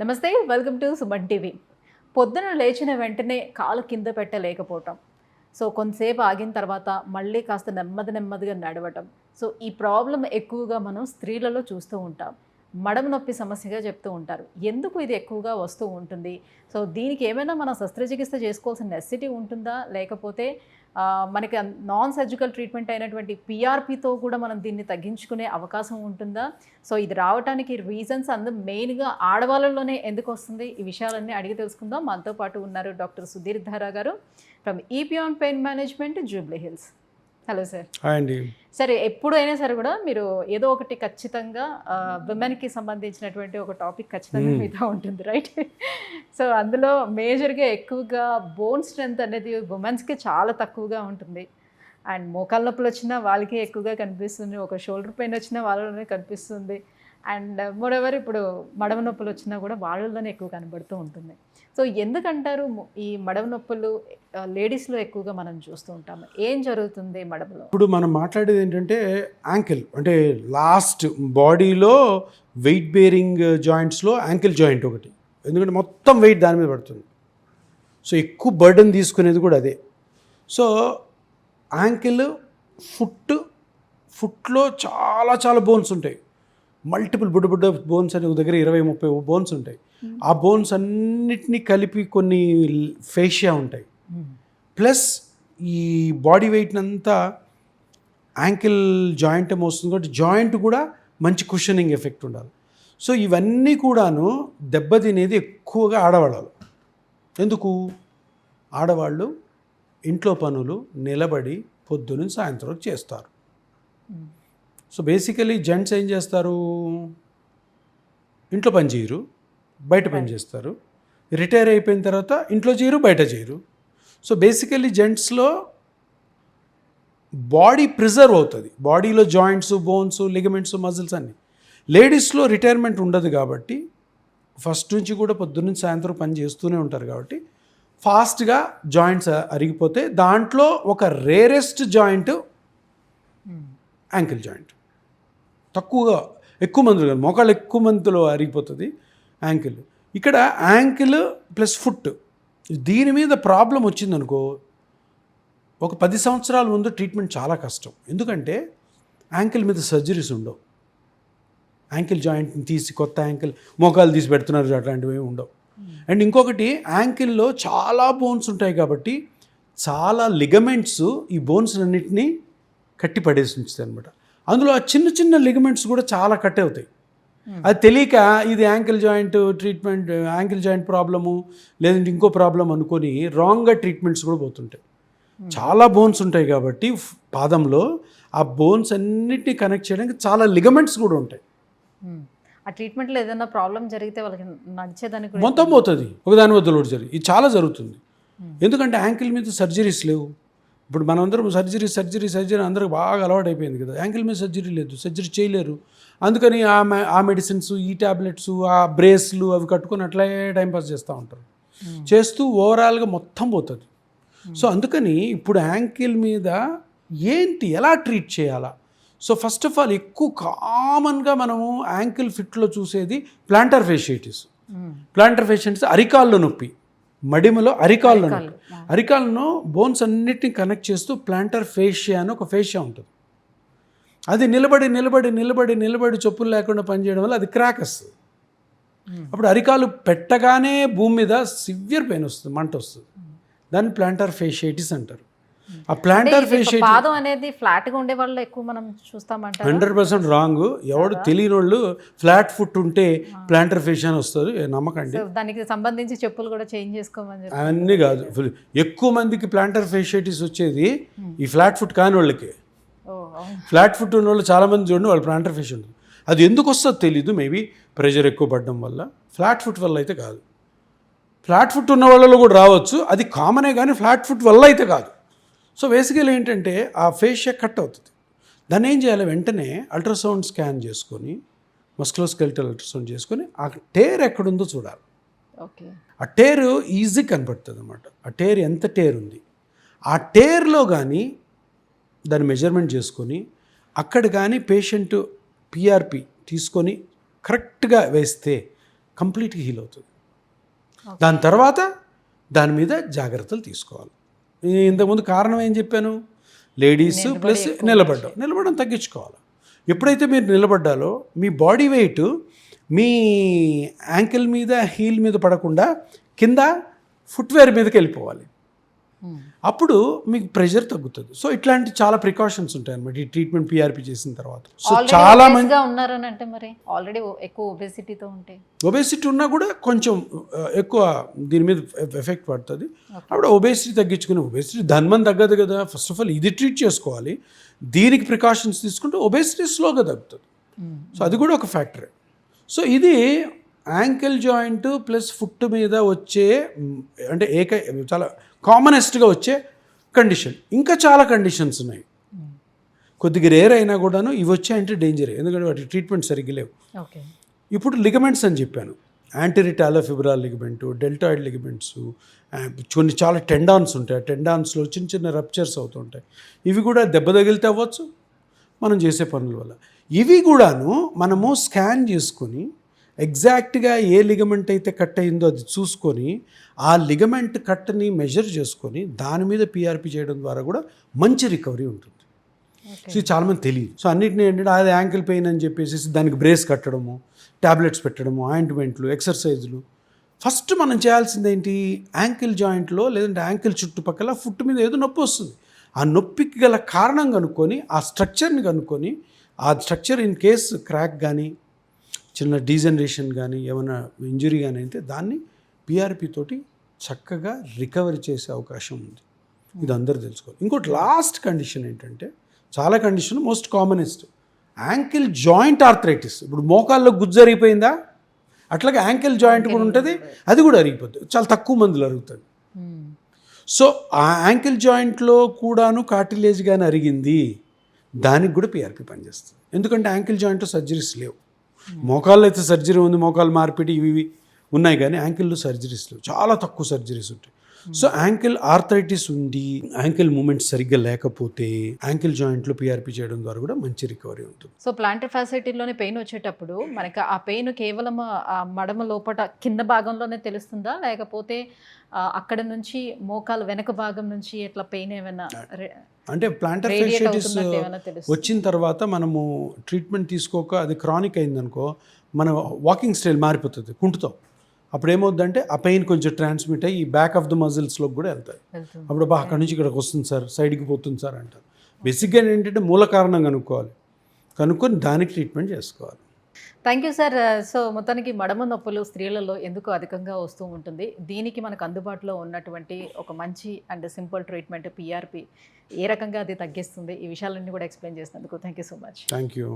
నమస్తే, welcome to Suman TV. పొద్దున లేచిన వెంటనే కాలు కింద పెట్టలేకపోవటం, సో కొంతసేపు ఆగిన తర్వాత మళ్ళీ కాస్త నెమ్మదిగా నడవటం. సో ఈ ప్రాబ్లం ఎక్కువగా మనం స్త్రీలలో చూస్తూ ఉంటాం. మడమ నొప్పి సమస్యగా చెప్తూ ఉంటారు. ఎందుకు ఇది ఎక్కువగా వస్తూ ఉంటుంది? సో దీనికి ఏమైనా మనం శస్త్రచికిత్స చేసుకోవాల్సిన నెసెసిటీ ఉంటుందా, లేకపోతే మనకి నాన్ సర్జికల్ ట్రీట్మెంట్ అయినటువంటి పిఆర్పితో కూడా మనం దీన్ని తగ్గించుకునే అవకాశం ఉంటుందా? సో ఇది రావడానికి రీజన్స్ మెయిన్గా ఆడవాళ్ళలోనే ఎందుకు వస్తుంది? ఈ విషయాలన్నీ అడిగి తెలుసుకుందాం. మనతో పాటు ఉన్నారు డాక్టర్ సుధీర్ ధారా గారు from EPN pain management, Jubilee Hills. Hello sir. Hi అండి. సరే, ఎప్పుడైనా సరే కూడా మీరు ఏదో ఒకటి ఖచ్చితంగా విమెన్కి సంబంధించినటువంటి ఒక టాపిక్ ఖచ్చితంగా మీతో ఉంటుంది, రైట్? సో అందులో మేజర్గా ఎక్కువగా బోన్ స్ట్రెంత్ అనేది ఉమెన్స్కి చాలా తక్కువగా ఉంటుంది. అండ్ మోకాళ్ళ నొప్పులు వచ్చినా వాళ్ళకి ఎక్కువగా కనిపిస్తుంది, ఒక షోల్డర్ పెయిన్ వచ్చినా వాళ్ళలోనే కనిపిస్తుంది. అండ్ మోరెవర్ ఇప్పుడు మడమ నొప్పులు వచ్చినా కూడా వాళ్ళలోనే ఎక్కువ కనబడుతూ ఉంటుంది. సో ఎందుకంటారు ఈ మడమ నొప్పులు లేడీస్లో ఎక్కువగా మనం చూస్తూ ఉంటాము? ఏం జరుగుతుంది మడమలో? ఇప్పుడు మనం మాట్లాడేది ఏంటంటే యాంకిల్, అంటే లాస్ట్ బాడీలో వెయిట్ బేరింగ్ జాయింట్స్లో యాంకిల్ జాయింట్ ఒకటి. ఎందుకంటే మొత్తం వెయిట్ దాని మీద పడుతుంది. సో ఎక్కువ బర్డన్ తీసుకునేది కూడా అదే. సో యాంకిల్, ఫుట్లో చాలా బోన్స్ ఉంటాయి. మల్టిపుల్ బుడ్డ బోన్స్ అని ఒక దగ్గర 20-30 బోన్స్ ఉంటాయి. ఆ బోన్స్ అన్నిటినీ కలిపి కొన్ని ఫేషియా ఉంటాయి. ప్లస్ ఈ బాడీ వెయిట్ని అంతా యాంకిల్ జాయింట్ మోస్తుంది కాబట్టి జాయింట్ కూడా మంచి కుషనింగ్ ఎఫెక్ట్ ఉండాలి. సో ఇవన్నీ కూడాను దెబ్బతినేది ఎక్కువగా ఆడవాళ్ళు. ఎందుకు? ఆడవాళ్ళు ఇంట్లో పనులు నిలబడి పొద్దున సాయంత్రం చేస్తారు. సో బేసికలీ జెంట్స్ ఏం చేస్తారు? ఇంట్లో పని చేయరు, బయట పని చేస్తారు. రిటైర్ అయిపోయిన తర్వాత ఇంట్లో చేయరు, బయట చేయరు. సో బేసికలీ జెంట్స్లో బాడీ ప్రిజర్వ్ అవుతుంది, బాడీలో జాయింట్స్, బోన్స్, లిగమెంట్స్, మజిల్స్ అన్నీ. లేడీస్లో రిటైర్మెంట్ ఉండదు కాబట్టి ఫస్ట్ నుంచి కూడా పొద్దున్న సాయంత్రం పని చేస్తూనే ఉంటారు కాబట్టి ఫాస్ట్గా జాయింట్స్ అరిగిపోతే దాంట్లో ఒక రేరెస్ట్ జాయింట్ యాంకిల్ జాయింట్. ఎక్కువ మందిలో కాదు, మోకాళ్ళు ఎక్కువ మందిలో అరిగిపోతుంది యాంకిల్. ఇక్కడ యాంకిల్ ప్లస్ ఫుట్, దీని మీద ప్రాబ్లం వచ్చిందనుకో ఒక 10 సంవత్సరాల ముందు ట్రీట్మెంట్ చాలా కష్టం. ఎందుకంటే యాంకిల్ మీద సర్జరీస్ ఉండవు. యాంకిల్ జాయింట్ని తీసి కొత్త యాంకిల్ మోకాలు తీసి పెడుతున్నారు, అట్లాంటివి ఉండవు. అండ్ ఇంకొకటి, యాంకిల్లో చాలా బోన్స్ ఉంటాయి కాబట్టి చాలా లిగమెంట్స్ ఈ బోన్స్ అన్నిటినీ కట్టి పడేసి ఉంచుతాయి అనమాట. అందులో ఆ చిన్న లిగమెంట్స్ కూడా చాలా కట్ అవుతాయి. అది తెలియక ఇది ankle joint treatment, ankle joint problem లేదంటే ఇంకో ప్రాబ్లం అనుకొని రాంగ్గా ట్రీట్మెంట్స్ కూడా పోతుంటాయి. చాలా బోన్స్ ఉంటాయి కాబట్టి పాదంలో ఆ బోన్స్ అన్నిటినీ కనెక్ట్ చేయడానికి చాలా లిగమెంట్స్ కూడా ఉంటాయి. ఆ ట్రీట్మెంట్లో ఏదైనా ప్రాబ్లం జరిగితే వాళ్ళకి నడిచేదానికి మొత్తం పోతుంది, ఒకదాని వద్ద లోటు జరిగి. ఇది చాలా జరుగుతుంది. ఎందుకంటే యాంకిల్ మీద సర్జరీస్ లేవు. ఇప్పుడు మనందరం సర్జరీ అందరికి బాగా అలవాటు అయిపోయింది కదా. యాంకిల్ మీద సర్జరీ లేదు, సర్జరీ చేయలేరు. అందుకని ఆ మెడిసిన్స్, ఈ ట్యాబ్లెట్స్, ఆ బ్రేస్లు అవి కట్టుకొని అట్లే టైంపాస్ చేస్తూ ఉంటారు. చేస్తూ ఓవరాల్గా మొత్తం పోతుంది. సో అందుకని ఇప్పుడు యాంకిల్ మీద ఎలా ట్రీట్ చేయాలా? సో ఫస్ట్ ఆఫ్ ఆల్ ఎక్కువ కామన్గా మనము యాంకిల్ ఫిట్లో చూసేది ప్లాంటర్ ఫేషియటిస్. ప్లాంటర్ ఫేషియటిస్ అరికాల్లో నొప్పి, మడిమలో అరికాలను బోన్స్ అన్నిటిని కనెక్ట్ చేస్తూ ప్లాంటర్ ఫేషియా అని ఒక ఫేషియా ఉంటుంది. అది నిలబడి చొప్పులు లేకుండా పనిచేయడం వల్ల అది క్రాక్ వస్తుంది. అప్పుడు అరికాలు పెట్టగానే భూమి మీద సివియర్ పెయిన్ వస్తుంది, మంట వస్తుంది. దాన్ని ప్లాంటర్ ఫేషియటిస్ అంటారు. ఆ ప్లాంటర్ ఫేషియటిస్ పాదం అనేది ఫ్లాట్గా ఉండే వాళ్ళు ఎక్కువ మనం చూస్తామంటారు. 100% రాంగ్. ఎవడు తెలియని వాళ్ళు ఫ్లాట్ ఫుట్ ఉంటే ప్లాంటర్ ఫేషియా అని వస్తుంది, నమ్మకండి. దానికి సంబంధించి చెప్పులు కూడా చేంజ్ చేసుకోమని అన్నీ కాదు. ఎక్కువ మందికి ప్లాంటర్ ఫేషియటిస్ వచ్చేది ఈ ఫ్లాట్ ఫుట్ కాని వాళ్ళకి. ఫ్లాట్ ఫుట్ ఉన్న వాళ్ళు చాలామంది చూడండి, వాళ్ళు ప్లాంటర్ ఫేషియా ఉంటుంది. అది ఎందుకు వస్తుందో తెలీదు, మేబీ ప్రెషర్ ఎక్కువ పడడం వల్ల. ఫ్లాట్ ఫుట్ వల్ల అయితే కాదు. ఫ్లాట్ ఫుట్ ఉన్న వాళ్ళలో కూడా రావచ్చు, అది కామనే, కానీ ఫ్లాట్ ఫుట్ వల్ల అయితే కాదు. సో బేసికల్ ఏంటంటే ఆ ఫేషియా కట్ అవుతుంది. దాన్ని ఏం చేయాలి? వెంటనే అల్ట్రాసౌండ్ స్కాన్ చేసుకొని, మస్కులోస్కెలిటల్ అల్ట్రాసౌండ్ చేసుకొని ఆ టేర్ ఎక్కడుందో చూడాలి. ఓకే. ఆ టేరు ఈజీ కనపడుతుంది అన్నమాట. ఆ టేర్ ఎంత టేర్ ఉంది, ఆ టేర్లో కానీ దాన్ని మెజర్మెంట్ చేసుకొని అక్కడ కానీ పేషెంట్ పిఆర్పి తీసుకొని కరెక్ట్గా వేస్తే కంప్లీట్గా హీల్ అవుతుంది. దాని తర్వాత దాని మీద జాగ్రత్తలు తీసుకోవాలి. ఇంతకుముందు కారణం ఏం చెప్పాను, లేడీస్ ప్లస్ నిలబడడం తగ్గించుకోవాలి. ఎప్పుడైతే మీరు నిలబడ్డాలో మీ బాడీ వెయిట్ మీ యాంకిల్ మీద హీల్ మీద పడకుండా కింద ఫుట్వేర్ మీదకి వెళ్ళిపోవాలి. అప్పుడు మీకు ప్రెషర్ తగ్గుతుంది. సో ఇట్లాంటి చాలా ప్రికాషన్స్ ఉంటాయి అన్నమాట ఈ ట్రీట్మెంట్ పిఆర్పి చేసిన తర్వాత. సో చాలా మంది ఉన్నారని అంటే మరి ఆల్రెడీ ఎక్కువ ఒబేసిటీతో ఉంటే, ఒబేసిటీ ఉన్నా కూడా కొంచెం ఎక్కువ దీని మీద ఎఫెక్ట్ పడుతుంది. అప్పుడు ఒబేసిటీ తగ్గించుకుని, ఒబేసిటీ ధన్మం తగ్గదు కదా. ఫస్ట్ ఆఫ్ ఆల్ ఇది ట్రీట్ చేసుకోవాలి, దీనికి ప్రికాషన్స్ తీసుకుంటే ఒబేసిటీ స్లోగా తగ్గుతుంది. సో అది కూడా ఒక ఫ్యాక్టరే. సో ఇది యాంకిల్ జాయింట్ ప్లస్ ఫుట్ మీద వచ్చే అంటే చాలా కామనెస్ట్గా వచ్చే కండిషన్. ఇంకా చాలా కండిషన్స్ ఉన్నాయి, కొద్దిగా రేర్ అయినా కూడాను ఇవి వచ్చాయంటే డేంజర్, ఎందుకంటే వాటి ట్రీట్మెంట్ సరిగ్గా లేవు. ఇప్పుడు లిగమెంట్స్ అని చెప్పాను, యాంటీరిటాలోఫిబ్రల్ లిగమెంటు, డెల్టాయిడ్ లిగమెంట్స్, కొన్ని చాలా టెండాన్స్ ఉంటాయి. ఆ టెండాన్స్లో చిన్న చిన్న రప్చర్స్ అవుతుంటాయి. ఇవి కూడా దెబ్బ తగిలితే అవ్వచ్చు మనం చేసే పనుల వల్ల. ఇవి కూడాను మనము స్కాన్ చేసుకొని ఎగ్జాక్ట్గా ఏ లిగమెంట్ అయితే కట్ అయిందో అది చూసుకొని ఆ లిగమెంట్ కట్ని మెజర్ చేసుకొని దాని మీద పిఆర్పి చేయడం ద్వారా కూడా మంచి రికవరీ ఉంటుంది. సో ఇది చాలామంది తెలియదు. సో అన్నిటిని ఏంటంటే అది యాంకిల్ పెయిన్ అని చెప్పేసి దానికి బ్రేస్ కట్టడము, ట్యాబ్లెట్స్ పెట్టడము, ఆయింట్మెంట్లు, ఎక్సర్సైజులు. ఫస్ట్ మనం చేయాల్సింది ఏంటి, యాంకిల్ జాయింట్లో లేదంటే యాంకిల్ చుట్టుపక్కల ఫుట్ మీద ఏదో నొప్పి వస్తుంది, ఆ నొప్పికి గల కారణం కనుక్కొని ఆ స్ట్రక్చర్ని కనుక్కొని ఆ స్ట్రక్చర్ ఇన్ కేస్ క్రాక్ కానీ చిన్న డీజనరేషన్ కానీ ఏమైనా ఇంజురీ కానీ అయితే దాన్ని పిఆర్పి తోటి చక్కగా రికవరీ చేసే అవకాశం ఉంది. ఇది అందరూ తెలుసుకోవాలి. ఇంకోటి లాస్ట్ కండిషన్ ఏంటంటే, చాలా condition most commonest ankle joint arthritis. ఇప్పుడు మోకాల్లో గుజ్జు అరిగిపోయిందా, అట్లాగే యాంకిల్ జాయింట్ కూడా ఉంటుంది, అది కూడా అరిగిపోతుంది. చాలా తక్కువ మందిలో అరుగుతుంది. సో ఆ యాంకిల్ జాయింట్లో కూడాను కార్టిలేజ్ కానీ అరిగింది, దానికి కూడా పిఆర్పి పనిచేస్తుంది. ఎందుకంటే యాంకిల్ జాయింట్లో సర్జరీస్ లేవు. మోకాళ్ళు అయితే సర్జరీ ఉంది, మోకాలు మార్పిడి ఇవి ఉన్నాయి, కానీ యాంకిల్లో సర్జరీస్ లేవు, చాలా తక్కువ సర్జరీస్ ఉంటాయి. సో యాంకిల్ ఆర్థరైటిస్ ఉంది, యాంకిల్ మూమెంట్స్ సరిగ్గా లేకపోతే యాంకిల్ జాయింట్లో పిఆర్పి చేయడం ద్వారా కూడా మంచి రికవరీ ఉంటుంది. సో ప్లాంటర్ ఫ్యాసిలిటీలోనే పెయిన్ వచ్చేటప్పుడు మనకి ఆ పెయిన్ కేవలం ఆ మడమ లోపల కింద భాగంలోనే తెలుస్తుందా, లేకపోతే అక్కడ నుంచి మోకాలు వెనక భాగం నుంచి ఎట్లా పెయిన్ ఏమైనా అంటే ప్లాంటర్ ఫ్యాసిలిటీస్ వచ్చిన తర్వాత మనము ట్రీట్మెంట్ తీసుకోక అది క్రానిక్ అయిందనుకో, మన వాకింగ్ స్టైల్ మారిపోతుంది, కుంటుతాం. అప్పుడు ఏమవుద్దంటే ఆ పెయిన్ కొంచెం ట్రాన్స్మిట్ అయ్యి ఈ బ్యాక్ ఆఫ్ ద మజిల్స్లోకి కూడా వెళ్తాయి. అప్పుడు అక్కడి నుంచి ఇక్కడికి వస్తుంది సార్, సైడ్కి పోతుంది సార్ అంటారు. బేసిక్గా ఏంటంటే మూల కారణం కనుక్కొని దానికి ట్రీట్మెంట్ చేసుకోవాలి. Thank you sir. సో మొత్తానికి మడమ నొప్పులు స్త్రీలలో ఎందుకు అధికంగా వస్తూ ఉంటుంది, దీనికి మనకు అందుబాటులో ఉన్నటువంటి ఒక మంచి అండ్ సింపుల్ ట్రీట్మెంట్ పిఆర్పి ఏ రకంగా అది తగ్గిస్తుంది, ఈ విషయాలన్నీ కూడా ఎక్స్ప్లెయిన్ చేసినందుకు thank you so much. Thank you.